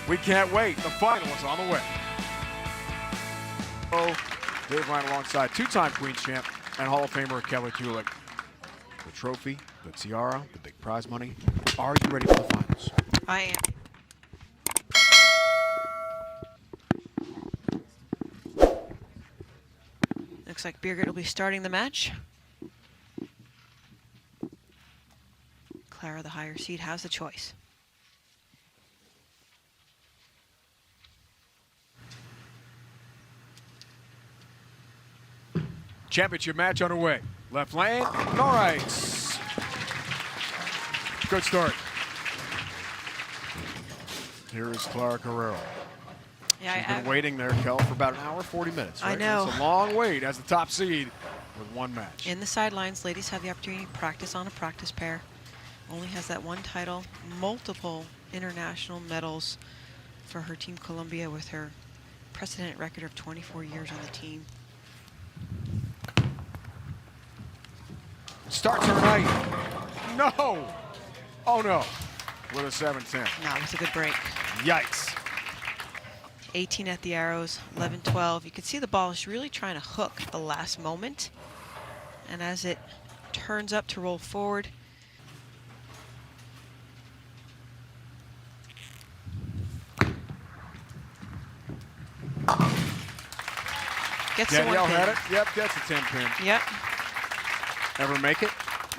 We can't wait. The final is on the way. Oh, Dave Ryan alongside two-time Queens champ and Hall of Famer Kelly Kulick. The trophy, the tiara, the big prize money. Are you ready for the finals? I am. Looks like Birgit will be starting the match. Clara, the higher seed, has the choice. Championship match underway. Left lane, Noreiks. Good start. Here is Clara Guererro. Yeah, She's been waiting there, Kel, for about an hour, 40 minutes. Right? I know. It's a long wait as the top seed with one match. In the sidelines, ladies have the opportunity to practice on a practice pair. Only has that one title, multiple international medals for her team Colombia with her precedent record of 24 years on the team. Starts her night. No! Oh no. With a 7-10. No, it was a good break. Yikes. 18 at the arrows, 11-12. You can see the ball is really trying to hook at the last moment. And as it turns up to roll forward, gets the one Danielle pin. had it. Yep, gets a 10-pin. Yep. Ever make it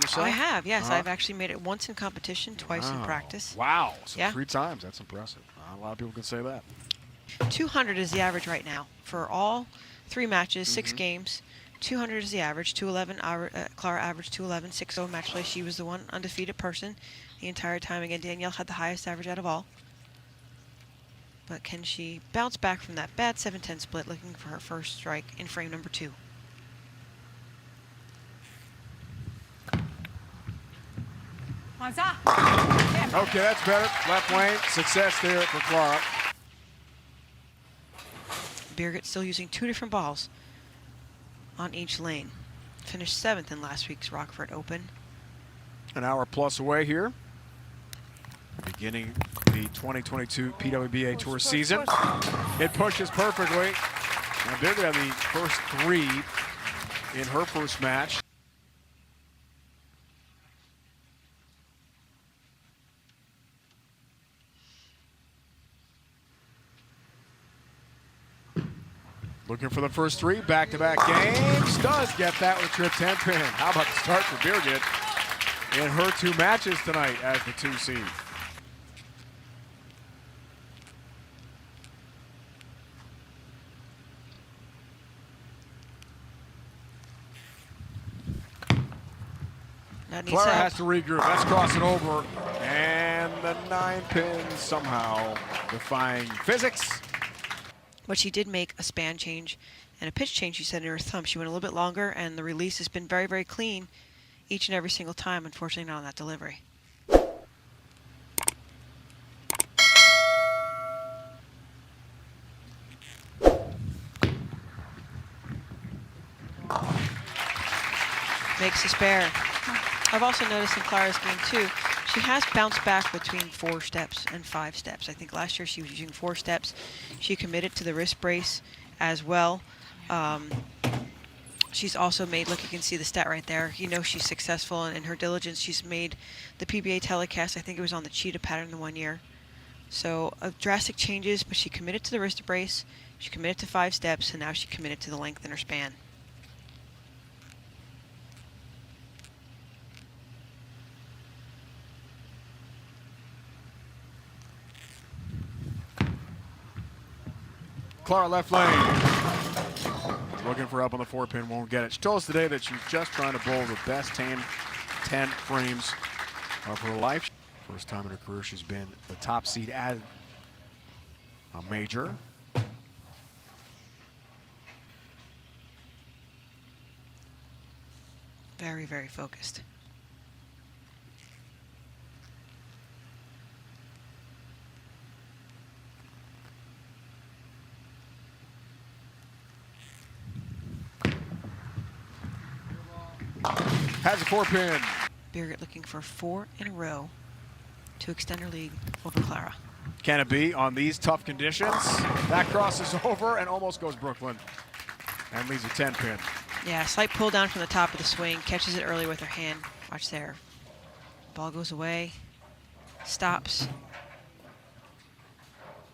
yourself? I have, yes. I've actually made it once in competition, twice in practice. Wow. So Yeah. 3 times. That's impressive. A lot of people can say that. 200 is the average right now for all 3 matches, 6 games. 200 is the average. 211. Clara averaged 211. 6-0 match play. She was the one undefeated person the entire time. Again, Danielle had the highest average out of all. But can she bounce back from that bad 7-10 split, looking for her first strike in frame number 2? Okay, that's better. Left lane. Success there for Clara. Birgit still using 2 different balls on each lane. Finished 7th in last week's Rockford Open. An hour plus away here. Beginning the 2022 PWBA Tour season. It pushes perfectly. And Birgit had the first 3 in her first match. Looking for the first 3 back-to-back games. Does get that with a trip 10-pin. How about the start for Birgit in her 2 matches tonight as the 2 seed? Clara has to regroup. Let's cross it over. And the 9-pin somehow defying physics. But she did make a span change and a pitch change, she said, in her thumb. She went a little bit longer, and the release has been very, very clean each and every single time. Unfortunately, not on that delivery. Makes a spare. I've also noticed in Clara's game, too, she has bounced back between 4 steps and 5 steps. I think last year she was using 4 steps. She committed to the wrist brace as well. She's also made, look, you can see the stat right there. You know she's successful in her diligence. She's made the PBA telecast. I think it was on the cheetah pattern the 1 year. So drastic changes, but she committed to the wrist brace. She committed to 5 steps, and now she committed to the length in her span. Clara left lane. Looking for up on the 4-pin, won't get it. She told us today that she's just trying to bowl the best 10 frames of her life. First time in her career she's been the top seed at a major. Very, very focused. Has a 4-pin. Birgit looking for 4 in a row to extend her lead over Clara. Can it be on these tough conditions? That crosses over and almost goes Brooklyn and leaves a 10-pin. Yeah, slight pull down from the top of the swing. Catches it early with her hand. Watch there. Ball goes away. Stops.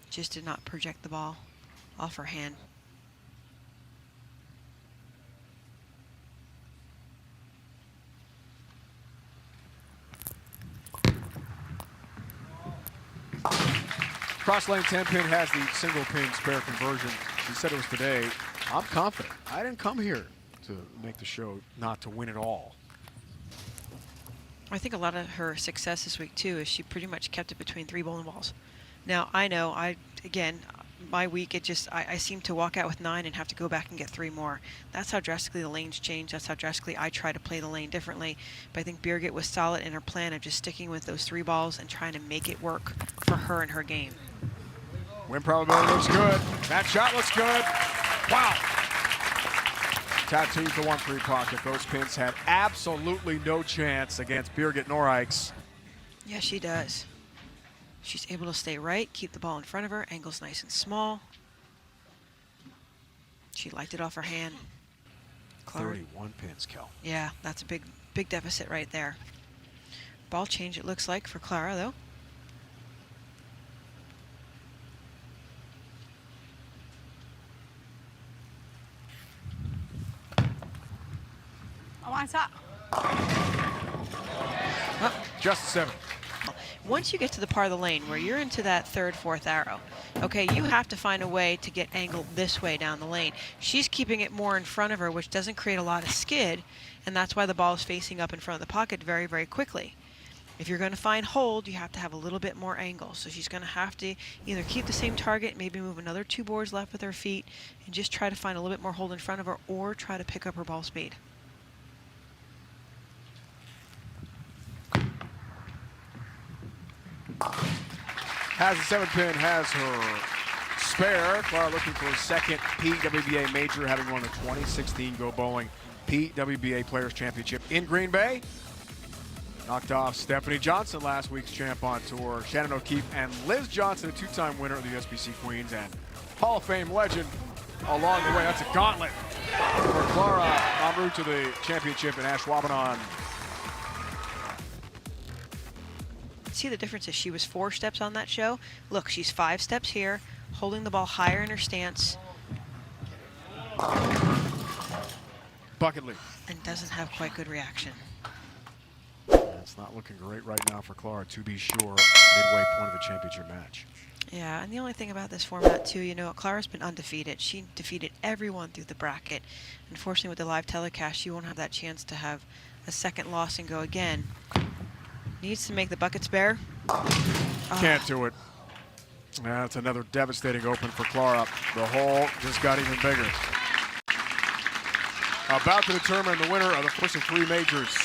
Just did not project the ball off her hand. Cross lane 10-pin has the single pin spare conversion. She said it was today. I'm confident. I didn't come here to make the show not to win it all. I think a lot of her success this week too is she pretty much kept it between 3 bowling balls. Now I know again my week I seem to walk out with 9 and have to go back and get 3 more. That's how drastically the lanes change. That's how drastically I try to play the lane differently. But I think Birgit was solid in her plan of just sticking with those 3 balls and trying to make it work for her and her game. Win probability looks good. That shot looks good. Wow. Tattoos the 1-3 pocket. Those pins had absolutely no chance against Birgit Noreiks. Yeah, she does. She's able to stay right, keep the ball in front of her, angles nice and small. She liked it off her hand. 31 pins, Kel. Yeah, that's a big deficit right there. Ball change it looks like for Clara though. On top. Oh. Just a 7. Once you get to the part of the lane where you're into that 3rd, 4th arrow, okay, you have to find a way to get angled this way down the lane. She's keeping it more in front of her, which doesn't create a lot of skid, and that's why the ball is facing up in front of the pocket very, very quickly. If you're going to find hold, you have to have a little bit more angle. So she's going to have to either keep the same target, maybe move another 2 boards left with her feet, and just try to find a little bit more hold in front of her, or try to pick up her ball speed. Has a 7-pin, has her spare. Clara looking for a second PWBA major, having won the 2016 Go Bowling PWBA Players Championship in Green Bay. Knocked off Stephanie Johnson, last week's champ on tour. Shannon O'Keefe and Liz Johnson, a 2-time winner of the USBC Queens and Hall of Fame legend along the way. That's a gauntlet for Clara en route to the championship in Ashwaubenon. See the difference is she was 4 steps on that show. Look, she's 5 steps here, holding the ball higher in her stance. Bucket lead. And doesn't have quite good reaction. It's not looking great right now for Clara, to be sure. Midway point of the championship match. Yeah, and the only thing about this format too, you know, Clara's been undefeated. She defeated everyone through the bracket. Unfortunately, with the live telecast, she won't have that chance to have a second loss and go again. Needs to make the buckets bare. Can't do it. That's another devastating open for Clara. The hole just got even bigger. About to determine the winner of the first of 3 majors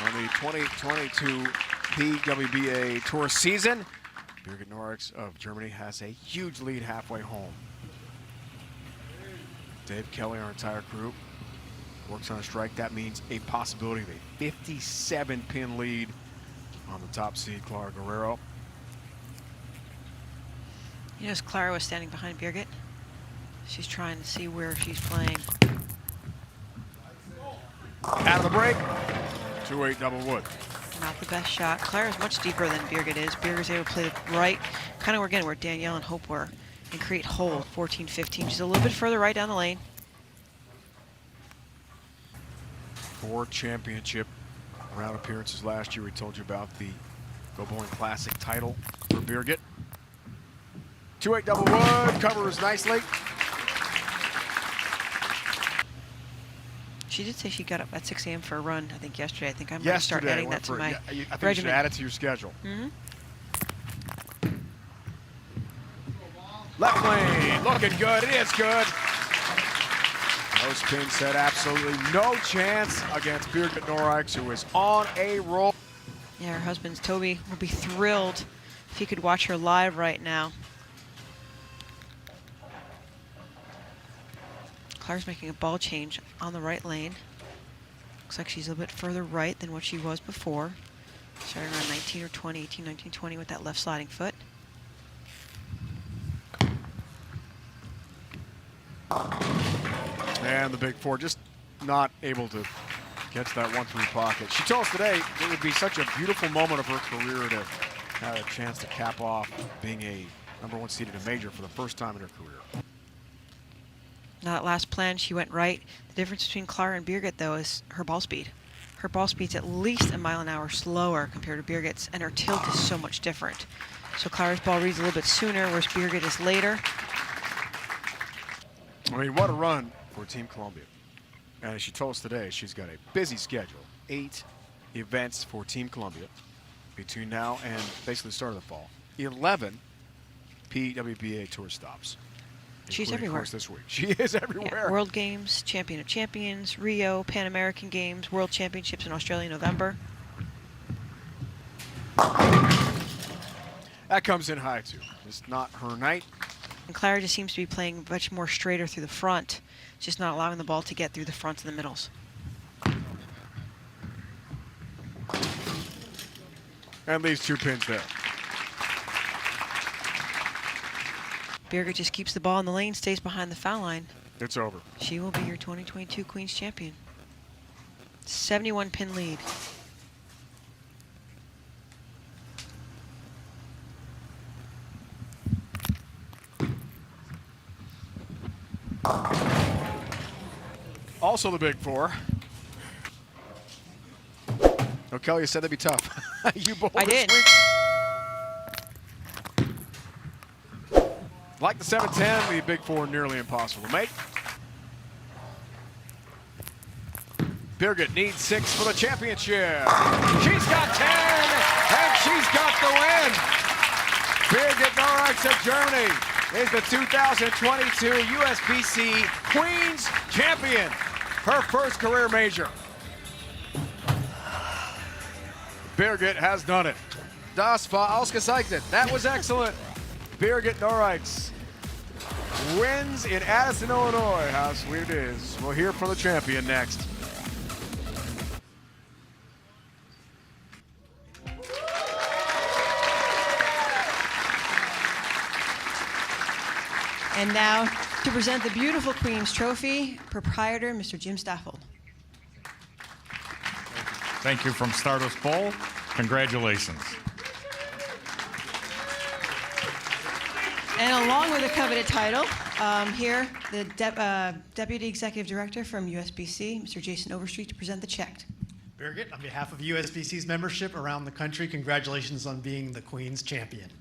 on the 2022 PWBA Tour season. Birgit Noreiks of Germany has a huge lead halfway home. Dave Kelly, our entire crew, works on a strike. That means a possibility of a 57-pin lead on the top seed, Clara Guererro. You know, as Clara was standing behind Birgit, she's trying to see where she's playing. Out of the break, 2-8 double wood. Not the best shot. Clara's much deeper than Birgit is. Birgit's able to play it right, kind of again where Danielle and Hope were, and create hold, 14-15. She's a little bit further right down the lane. 4 championship round appearances last year. We told you about the Go Bowling Classic title for Birgit. 2-8 double wood, covers nicely. She did say she got up at 6 a.m. for a run, I think yesterday. I think I'm going to start adding that to my I think regimen. you should add it to your schedule. Left lane, looking good, it is good. Those pins had absolutely no chance against Birgit Noreiks, who is on a roll. Yeah, her husband, Toby, will be thrilled if he could watch her live right now. Clara's making a ball change on the right lane. Looks like she's a little bit further right than what she was before. Starting around 19 or 20, 18, 19, 20 with that left sliding foot. And the big four just not able to catch that 1-3 pocket. She told us today it would be such a beautiful moment of her career to have a chance to cap off being a #1 seed at a major for the first time in her career. Now that last plan, she went right. The difference between Clara and Birgit, though, is her ball speed. Her ball speed's at least a mile an hour slower compared to Birgit's, and her tilt is so much different. So Clara's ball reads a little bit sooner, whereas Birgit is later. I mean, what a run for Team Columbia. And as she told us today, she's got a busy schedule. 8 events for Team Columbia between now and basically the start of the fall. 11 PWBA tour stops. She's Of everywhere. course, this week. She is everywhere. Yeah, World Games, Champion of Champions, Rio, Pan American Games, World Championships in Australia in November. That comes in high, too. It's not her night. And Clara just seems to be playing much more straighter through the front, just not allowing the ball to get through the fronts and the middles. And leaves 2 pins there. Birgit just keeps the ball in the lane, stays behind the foul line. It's over. She will be your 2022 Queens champion. 71 pin lead. Also the big four. Oh, Kelly, you said that'd be tough. You both. I did. Like the 7-10, the big four nearly impossible to make. Birgit needs 6 for the championship. She's got 10, and she's got the win. Birgit Noreiks of Germany is the 2022 USBC Queens champion. Her first career major. Birgit has done it. Das war ausgezeichnet. That was excellent. Birgit Noreiks wins in Addison, Illinois. How sweet it is. We'll hear from the champion next. And now to present the beautiful Queen's Trophy, proprietor Mr. Jim Staffold. Thank you from Stardust Bowl. Congratulations. And along with the coveted title, here, the Deputy Executive Director from USBC, Mr. Jason Overstreet, to present the check. Birgit, on behalf of USBC's membership around the country, congratulations on being the Queen's champion.